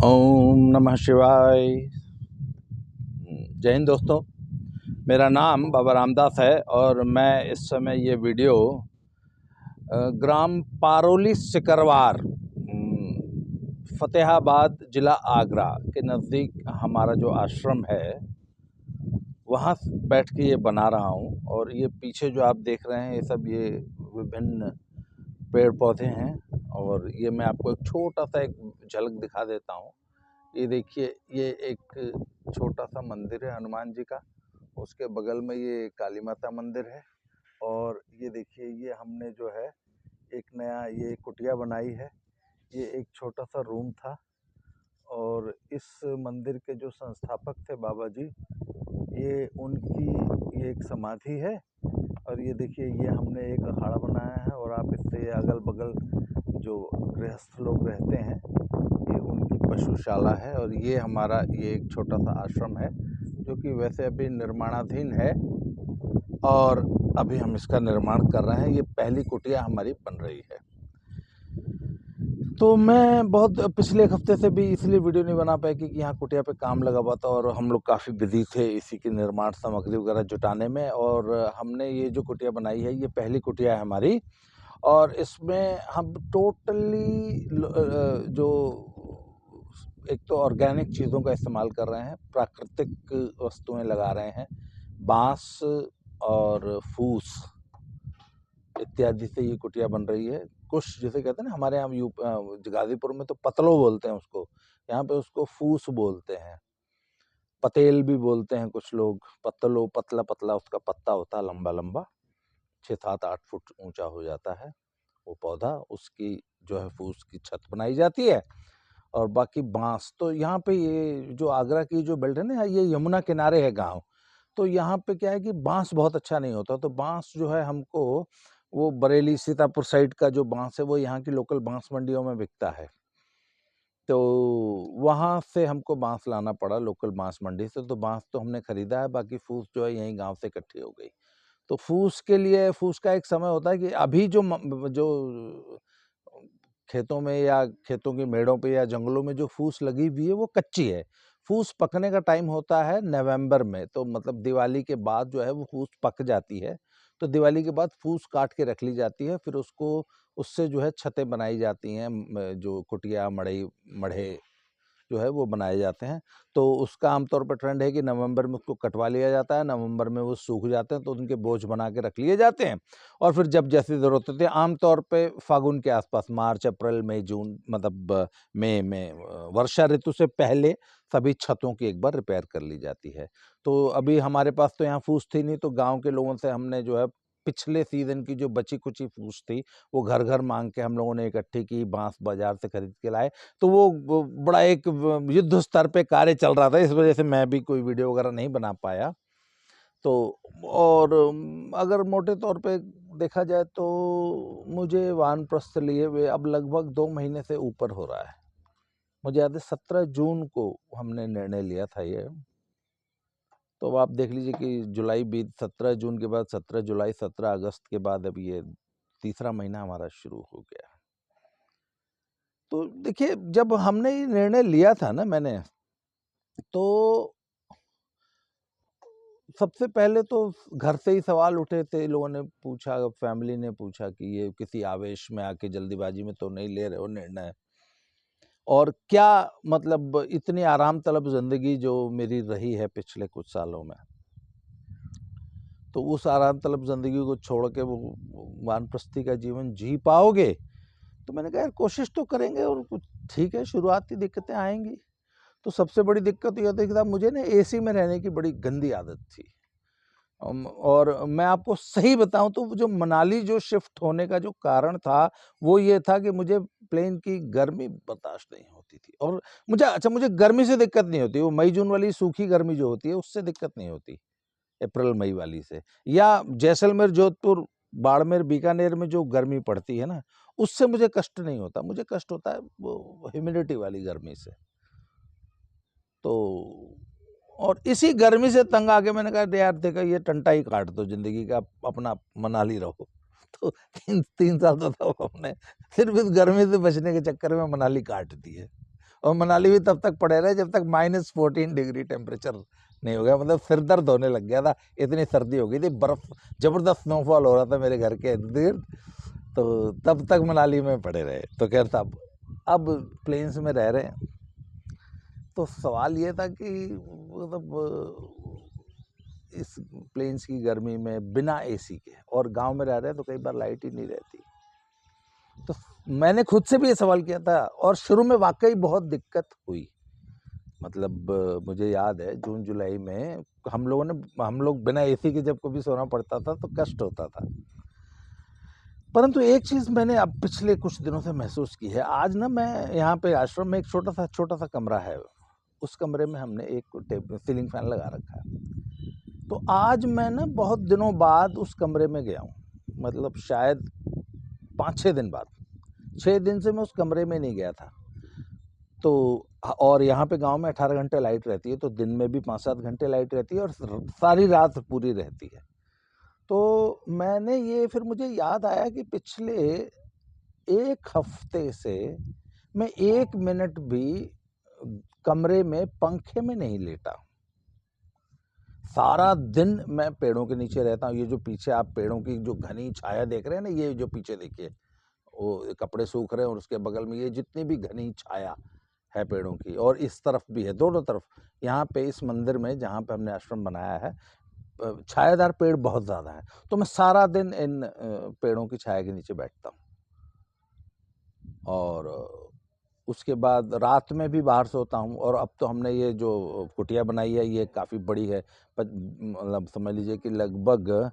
ओम नमः शिवाय। जय हिंद दोस्तों, मेरा नाम बाबा रामदास है और मैं इस समय ये वीडियो ग्राम पारोली सिकरवार, फतेहाबाद ज़िला आगरा के नज़दीक हमारा जो आश्रम है वहाँ बैठ के ये बना रहा हूँ। और ये पीछे जो आप देख रहे हैं ये सब ये विभिन्न पेड़ पौधे हैं। और ये मैं आपको एक छोटा सा एक झलक दिखा देता हूँ। ये देखिए, ये एक छोटा सा मंदिर है हनुमान जी का, उसके बगल में ये काली माता मंदिर है। और ये देखिए, ये हमने जो है एक नया ये कुटिया बनाई है। ये एक छोटा सा रूम था और इस मंदिर के जो संस्थापक थे बाबा जी, ये उनकी ये एक समाधि है। और ये देखिए, ये हमने एक अखाड़ा बनाया है और आप इससे अगल बगल जो गृहस्थ लोग रहते हैं ये उनकी पशुशाला है। और ये हमारा ये एक छोटा सा आश्रम है जो कि वैसे अभी निर्माणाधीन है और अभी हम इसका निर्माण कर रहे हैं। ये पहली कुटिया हमारी बन रही है। तो मैं बहुत पिछले एक हफ्ते से भी इसलिए वीडियो नहीं बना पाया क्योंकि यहाँ कुटिया पे काम लगा हुआ था और हम लोग काफ़ी बिजी थे इसी की निर्माण सामग्री वगैरह जुटाने में। और हमने ये जो कुटिया बनाई है ये पहली कुटिया है हमारी। और इसमें हम टोटली जो एक तो ऑर्गेनिक चीज़ों का इस्तेमाल कर रहे हैं, प्राकृतिक वस्तुएं लगा रहे हैं, बांस और फूस इत्यादि से ये कुटिया बन रही है। कुछ जिसे कहते हैं ना, हमारे यहाँ गाजीपुर में तो पतलो बोलते हैं उसको, यहाँ पे उसको फूस बोलते हैं, पतेल भी बोलते हैं कुछ लोग। पतलो, पतला पतला उसका पत्ता होता है, लंबा लंबा 6-7-8 फुट ऊंचा हो जाता है वो पौधा। उसकी जो है फूस की छत बनाई जाती है। और बाकी बांस तो यहाँ पे ये जो आगरा की जो बेल्ट है ना, ये यमुना किनारे है गांव, तो यहाँ पे क्या है कि बांस बहुत अच्छा नहीं होता। तो बांस जो है हमको वो बरेली सीतापुर साइड का जो बांस है वो यहाँ की लोकल बांस मंडियों में बिकता है। तो वहाँ से हमको बांस लाना पड़ा लोकल बांस मंडी से। तो बांस तो हमने खरीदा है, बाकी फूस जो है यहीं गांव से इकट्ठी हो गई। तो फूस के लिए, फूस का एक समय होता है कि अभी जो खेतों में या खेतों की मेड़ों पे या जंगलों में जो फूस लगी हुई है वो कच्ची है। फूस पकने का टाइम होता है नवंबर में, तो मतलब दिवाली के बाद जो है वो फूस पक जाती है। तो दिवाली के बाद फूस काट के रख ली जाती है, फिर उसको उससे जो है छतें बनाई जाती हैं, जो कुटिया मढ़े जो है वो बनाए जाते हैं। तो उसका आमतौर पर ट्रेंड है कि नवंबर में उसको कटवा लिया जाता है, नवंबर में वो सूख जाते हैं तो उनके बोझ बना के रख लिए जाते हैं। और फिर जब जैसी ज़रूरत होती है, आमतौर पे फागुन के आसपास, मार्च अप्रैल मई जून, मतलब मई में वर्षा ऋतु से पहले सभी छतों की एक बार रिपेयर कर ली जाती है। तो अभी हमारे पास तो यहाँ फूस थी नहीं, तो गाँव के लोगों से हमने जो है पिछले सीजन की जो बची कुची फूस थी वो घर घर मांग के हम लोगों ने इकट्ठी की, बांस बाजार से खरीद के लाए। तो वो बड़ा एक युद्ध स्तर पे कार्य चल रहा था, इस वजह से मैं भी कोई वीडियो वगैरह नहीं बना पाया। तो और अगर मोटे तौर पे देखा जाए तो मुझे वानप्रस्थ लिए हुए अब लगभग 2 महीने से ऊपर हो रहा है। मुझे याद है 17 जून को हमने निर्णय लिया था ये। तो अब आप देख लीजिए कि जुलाई बीत, 17 जून के बाद 17 जुलाई, 17 अगस्त के बाद अब ये तीसरा महीना हमारा शुरू हो गया। तो देखिए, जब हमने ये निर्णय लिया था ना मैंने, तो सबसे पहले तो घर से ही सवाल उठे थे। लोगों ने पूछा, फैमिली ने पूछा कि ये किसी आवेश में आके जल्दीबाजी में तो नहीं ले रहे हो निर्णय, और क्या मतलब इतनी आराम तलब जिंदगी जो मेरी रही है पिछले कुछ सालों में, तो उस आराम तलब जिंदगी को छोड़ के वो वानप्रस्थी का जीवन जी पाओगे? तो मैंने कहा यार कोशिश तो करेंगे, और कुछ ठीक है, शुरुआती दिक्कतें आएंगी। तो सबसे बड़ी दिक्कत यह थी कि साहब मुझे ना एसी में रहने की बड़ी गंदी आदत थी। और मैं आपको सही बताऊं तो जो मनाली जो शिफ्ट होने का जो कारण था वो ये था कि मुझे प्लेन की गर्मी बर्दाश्त नहीं होती थी। और मुझे गर्मी से दिक्कत नहीं होती, वो मई जून वाली सूखी गर्मी जो होती है उससे दिक्कत नहीं होती, अप्रैल मई वाली से। या जैसलमेर, जोधपुर, बाड़मेर, बीकानेर में जो गर्मी पड़ती है ना, उससे मुझे कष्ट नहीं होता। मुझे कष्ट होता है वो ह्यूमिडिटी वाली गर्मी से। तो और इसी गर्मी से तंग आके मैंने कहा यार देखा, ये टंटा ही काट दो जिंदगी का, अपना मनाली रहो। तो 3 साल तो था हमने सिर्फ इस गर्मी से बचने के चक्कर में मनाली काट दी है। और मनाली भी तब तक पड़े रहे जब तक -14 डिग्री टेम्परेचर नहीं हो गया, मतलब सिर दर्द होने लग गया था, इतनी सर्दी हो गई थी, बर्फ जबरदस्त स्नोफॉल हो रहा था मेरे घर के इर्द गिर्द। तो तब तक मनाली में पड़े रहे। तो खैर साहब अब प्लेन्स में रह रहे हैं। तो सवाल ये था कि मतलब इस प्लेन्स की गर्मी में बिना एसी के, और गांव में रह रहे हैं तो कई बार लाइट ही नहीं रहती। तो मैंने खुद से भी ये सवाल किया था, और शुरू में वाकई बहुत दिक्कत हुई। मतलब मुझे याद है जून जुलाई में हम लोग बिना एसी के जब कभी सोना पड़ता था तो कष्ट होता था। परंतु एक चीज मैंने अब पिछले कुछ दिनों से महसूस की है। आज ना मैं यहाँ पे आश्रम में एक छोटा सा कमरा है, उस कमरे में हमने एक सीलिंग फैन लगा रखा है। तो आज मैं ना बहुत दिनों बाद उस कमरे में गया हूँ, मतलब शायद 5-6 दिन बाद। 6 दिन से मैं उस कमरे में नहीं गया था। तो और यहाँ पे गांव में 18 घंटे लाइट रहती है, तो दिन में भी 5-7 घंटे लाइट रहती है और सारी रात पूरी रहती है। तो मैंने ये फिर मुझे याद आया कि पिछले 1 हफ्ते से मैं 1 मिनट भी कमरे में पंखे में नहीं लेटा। सारा दिन मैं पेड़ों के नीचे रहता हूँ। ये जो पीछे आप पेड़ों की जो घनी छाया देख रहे हैं ना, ये जो पीछे देखिए वो कपड़े सूख रहे हैं, और उसके बगल में ये जितनी भी घनी छाया है पेड़ों की, और इस तरफ भी है, दोनों तरफ। यहाँ पे इस मंदिर में जहाँ पे हमने आश्रम बनाया है, छायादार पेड़ बहुत ज़्यादा है। तो मैं सारा दिन इन पेड़ों की छाया के नीचे बैठता हूँ। और उसके बाद रात में भी बाहर सोता हूँ। और अब तो हमने ये जो कुटिया बनाई है ये काफ़ी बड़ी है, मतलब समझ लीजिए कि लगभग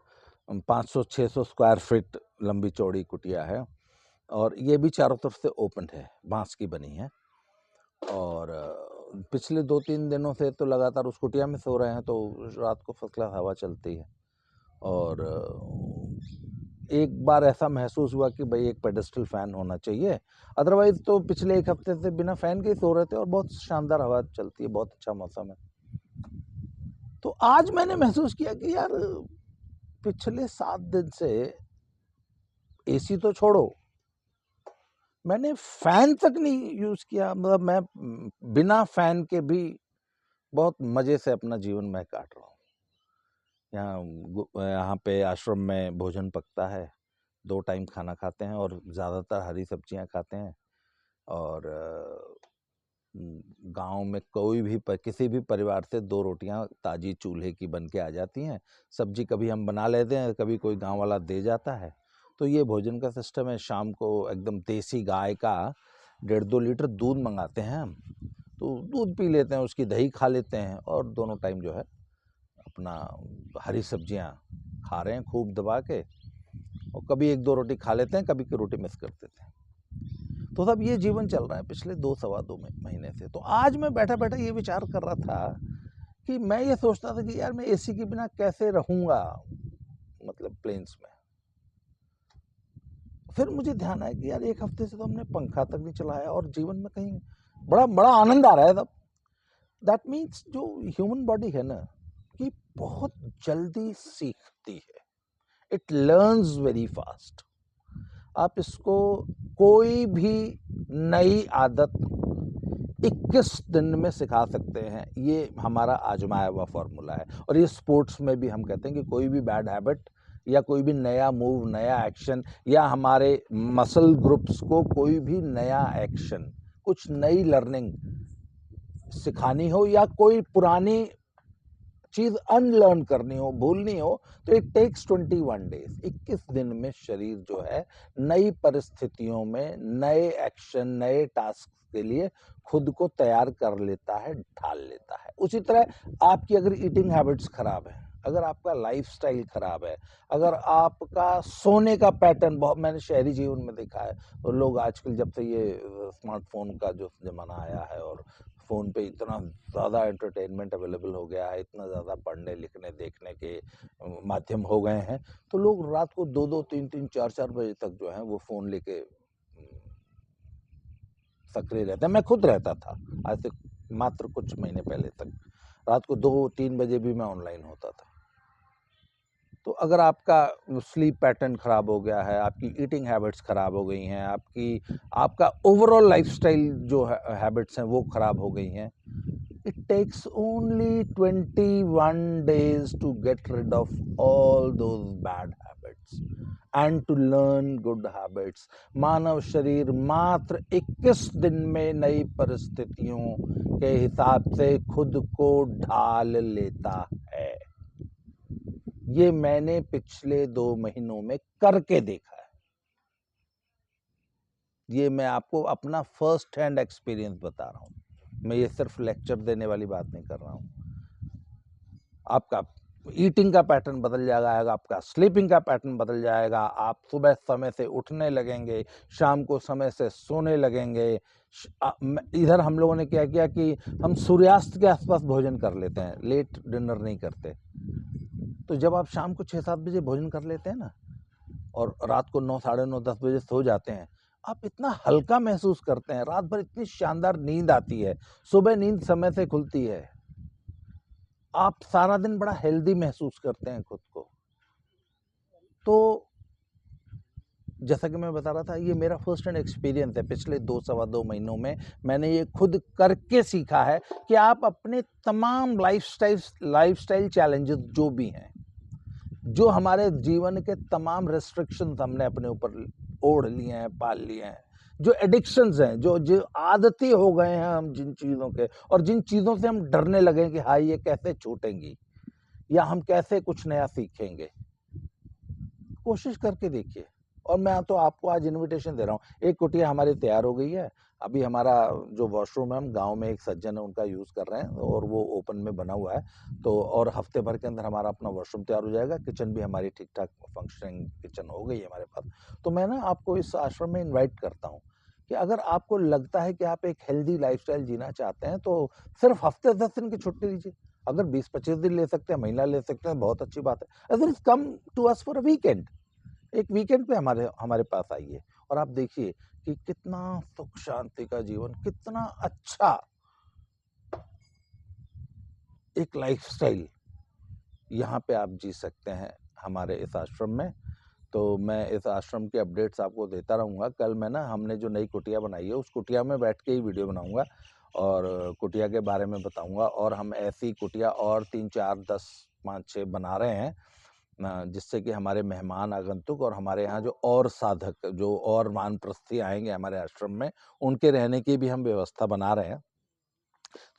500-600 स्क्वायर फीट लंबी चौड़ी कुटिया है, और ये भी चारों तरफ से ओपन है, बांस की बनी है। और पिछले 2-3 दिनों से तो लगातार उस कुटिया में सो रहे हैं, तो रात को फर्स्ट क्लास हवा चलती है। और एक बार ऐसा महसूस हुआ कि भाई एक पेडेस्टल फैन होना चाहिए, अदरवाइज तो पिछले 1 हफ्ते से बिना फैन के ही सो रहे थे, और बहुत शानदार हवा चलती है, बहुत अच्छा मौसम है। तो आज मैंने महसूस किया कि यार पिछले 7 दिन से एसी तो छोड़ो, मैंने फैन तक नहीं यूज किया। मतलब मैं बिना फैन के भी बहुत मजे से अपना जीवन मैं काट रहा हूँ। यहाँ पे आश्रम में भोजन पकता है, 2 टाइम खाना खाते हैं, और ज़्यादातर हरी सब्जियाँ खाते हैं। और गांव में कोई भी किसी भी परिवार से 2 रोटियां ताजी चूल्हे की बन के आ जाती हैं। सब्जी कभी हम बना लेते हैं, कभी कोई गांव वाला दे जाता है। तो ये भोजन का सिस्टम है। शाम को एकदम देसी गाय का 1.5-2 लीटर दूध मंगाते हैं हम, तो दूध पी लेते हैं, उसकी दही खा लेते हैं, और दोनों टाइम जो है अपना हरी सब्जियां खा रहे हैं खूब दबा के, और कभी 1-2 रोटी खा लेते हैं, कभी की रोटी मिस कर देते हैं। तो सब ये जीवन चल रहा है पिछले 2-2.25 महीने से। तो आज मैं बैठा बैठा ये विचार कर रहा था कि मैं ये सोचता था कि यार मैं एसी के बिना कैसे रहूंगा, मतलब प्लेन्स में। फिर मुझे ध्यान आया कि यार 1 हफ्ते से तो हमने पंखा तक नहीं चलाया, और जीवन में कहीं बड़ा बड़ा आनंद आ रहा है। तब दैट मीन्स जो ह्यूमन बॉडी है ना, कि बहुत जल्दी सीखती है, इट लर्न्स वेरी फास्ट। आप इसको कोई भी नई आदत 21 दिन में सिखा सकते हैं, ये हमारा आजमाया हुआ फॉर्मूला है। और ये स्पोर्ट्स में भी हम कहते हैं कि कोई भी बैड हैबिट या कोई भी नया मूव, नया एक्शन, या हमारे मसल ग्रुप्स को कोई भी नया एक्शन, कुछ नई लर्निंग सिखानी हो, या कोई पुरानी चीज अनलर्न करनी हो, भूलनी हो, तो इट टेक्स 21 डेज। 21 दिन में शरीर जो है नई परिस्थितियों में नए एक्शन, नए टास्क के लिए खुद को तैयार कर लेता है, ढाल लेता है। उसी तरह आपकी अगर ईटिंग हैबिट्स खराब है, अगर आपका लाइफस्टाइल खराब है, अगर आपका सोने का पैटर्न बहुत, मैंने शहरी जीवन में देखा है, तो लोग आजकल जब से ये स्मार्टफोन का जो जमाना आया है, और फ़ोन पे इतना ज़्यादा एंटरटेनमेंट अवेलेबल हो गया है, इतना ज़्यादा पढ़ने लिखने देखने के माध्यम हो गए हैं, तो लोग रात को 2-2 3-3 4-4 बजे तक जो है वो फ़ोन लेके सक्रिय रहते हैं। मैं खुद रहता था आज से मात्र कुछ महीने पहले तक, रात को 2-3 बजे भी मैं ऑनलाइन होता था। तो अगर आपका स्लीप पैटर्न खराब हो गया है, आपकी ईटिंग हैबिट्स खराब हो गई हैं, आपका ओवरऑल लाइफ़स्टाइल जो हैबिट्स हैं वो खराब हो गई हैं, it takes only 21 days to get rid of all those bad habits and to learn good habits. मानव शरीर मात्र 21 दिन में नई परिस्थितियों के हिसाब से खुद को ढाल लेता है। ये मैंने पिछले 2 महीनों में करके देखा है। ये मैं आपको अपना फर्स्ट हैंड एक्सपीरियंस बता रहा हूँ। मैं ये सिर्फ लेक्चर देने वाली बात नहीं कर रहा हूँ। आपका ईटिंग का पैटर्न बदल जाएगा, आपका स्लीपिंग का पैटर्न बदल जाएगा, आप सुबह समय से उठने लगेंगे, शाम को समय से सोने लगेंगे। इधर हम लोगों ने क्या किया कि हम सूर्यास्त के आसपास भोजन कर लेते हैं, लेट डिनर नहीं करते। तो जब आप शाम को 6-7 बजे भोजन कर लेते हैं ना और रात को 9, साढ़े 9, 10 बजे सो जाते हैं, आप इतना हल्का महसूस करते हैं, रात भर इतनी शानदार नींद आती है, सुबह नींद समय से खुलती है, आप सारा दिन बड़ा हेल्दी महसूस करते हैं खुद को। तो जैसा कि मैं बता रहा था, ये मेरा फर्स्ट हैंड एक्सपीरियंस है। पिछले 2 सवा 2 महीनों में मैंने ये खुद करके सीखा है कि आप अपने तमाम लाइफस्टाइल चैलेंजेस जो भी हैं, जो हमारे जीवन के तमाम रेस्ट्रिक्शंस हमने अपने ऊपर ओढ़ लिए हैं, पाल लिए हैं, जो एडिक्शंस हैं, जो आदती हो गए हैं हम जिन चीज़ों के, और जिन चीज़ों से हम डरने लगे कि हाँ ये कैसे छूटेंगी या हम कैसे कुछ नया सीखेंगे, कोशिश करके देखिए। और मैं तो आपको आज इनविटेशन दे रहा हूँ। एक कुटिया हमारी तैयार हो गई है। अभी हमारा जो वॉशरूम है, हम गांव में एक सज्जन है उनका यूज़ कर रहे हैं और वो ओपन में बना हुआ है। तो और हफ्ते भर के अंदर हमारा अपना वॉशरूम तैयार हो जाएगा। किचन भी हमारी ठीक ठाक फंक्शनिंग किचन हो गई है हमारे पास। तो मैं ना आपको इस आश्रम में इन्वाइट करता हूँ कि अगर आपको लगता है कि आप एक हेल्दी लाइफस्टाइल जीना चाहते हैं तो सिर्फ हफ्ते 10 दिन की छुट्टी लीजिए। अगर 20-25 दिन ले सकते हैं, महीना ले सकते हैं, बहुत अच्छी बात है। Other come to us for a weekend. एक वीकेंड पे हमारे पास आइए और आप देखिए कि कितना सुख शांति का जीवन, कितना अच्छा एक लाइफस्टाइल यहाँ पे आप जी सकते हैं हमारे इस आश्रम में। तो मैं इस आश्रम के अपडेट्स आपको देता रहूँगा। कल मैं ना हमने जो नई कुटिया बनाई है उस कुटिया में बैठ के ही वीडियो बनाऊँगा और कुटिया के बारे में बताऊँगा। और हम ऐसी कुटिया और 3, 4, 10, 5, 6 बना रहे हैं जिससे कि हमारे मेहमान आगंतुक और हमारे यहाँ जो और साधक, जो और वानप्रस्थी आएंगे हमारे आश्रम में, उनके रहने की भी हम व्यवस्था बना रहे हैं।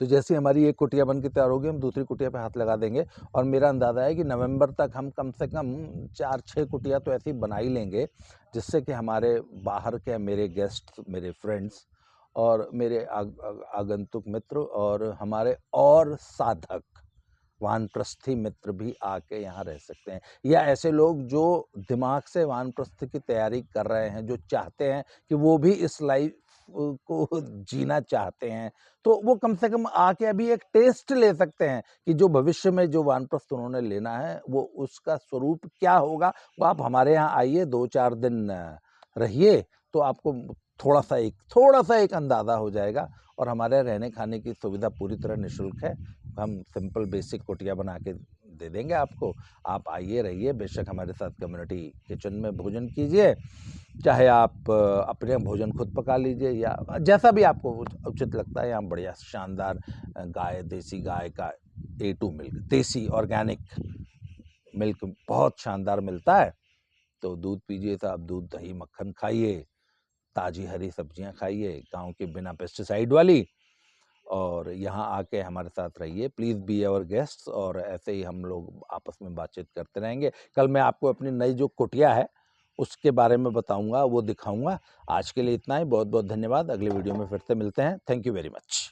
तो जैसे हमारी एक कुटिया बन के तैयार होगी, हम दूसरी कुटिया पे हाथ लगा देंगे और मेरा अंदाजा है कि नवंबर तक हम कम से कम 4-6 कुटिया तो ऐसी बना ही लेंगे, जिससे कि हमारे बाहर के मेरे गेस्ट, मेरे फ्रेंड्स और मेरे आगंतुक मित्र और हमारे और साधक वानप्रस्थी मित्र भी आके यहाँ रह सकते हैं। या ऐसे लोग जो दिमाग से वानप्रस्थ की तैयारी कर रहे हैं, जो चाहते हैं कि वो भी इस लाइफ को जीना चाहते हैं, तो वो कम से कम आके अभी एक टेस्ट ले सकते हैं कि जो भविष्य में जो वानप्रस्थ उन्होंने लेना है वो उसका स्वरूप क्या होगा। वो आप हमारे यहाँ आइए, 2-4 दिन रहिए तो आपको थोड़ा सा एक अंदाजा हो जाएगा। और हमारे रहने खाने की सुविधा पूरी तरह निःशुल्क है। हम सिंपल बेसिक कुटिया बना के दे देंगे आपको। आप आइए, रहिए, बेशक हमारे साथ कम्युनिटी किचन में भोजन कीजिए, चाहे आप अपने भोजन खुद पका लीजिए या जैसा भी आपको उचित लगता है। यहाँ बढ़िया शानदार देसी गाय का A2 मिल्क, देसी ऑर्गेनिक मिल्क बहुत शानदार मिलता है। तो दूध पीजिए तो आप दूध, दही, मक्खन खाइए, ताज़ी हरी सब्जियाँ खाइए, गाँव की बिना पेस्टिसाइड वाली, और यहाँ आके हमारे साथ रहिए। Please be our guests. और ऐसे ही हम लोग आपस में बातचीत करते रहेंगे। कल मैं आपको अपनी नई जो कुटिया है उसके बारे में बताऊँगा, वो दिखाऊँगा। आज के लिए इतना ही। बहुत बहुत धन्यवाद। अगले वीडियो में फिर से मिलते हैं। Thank you very much.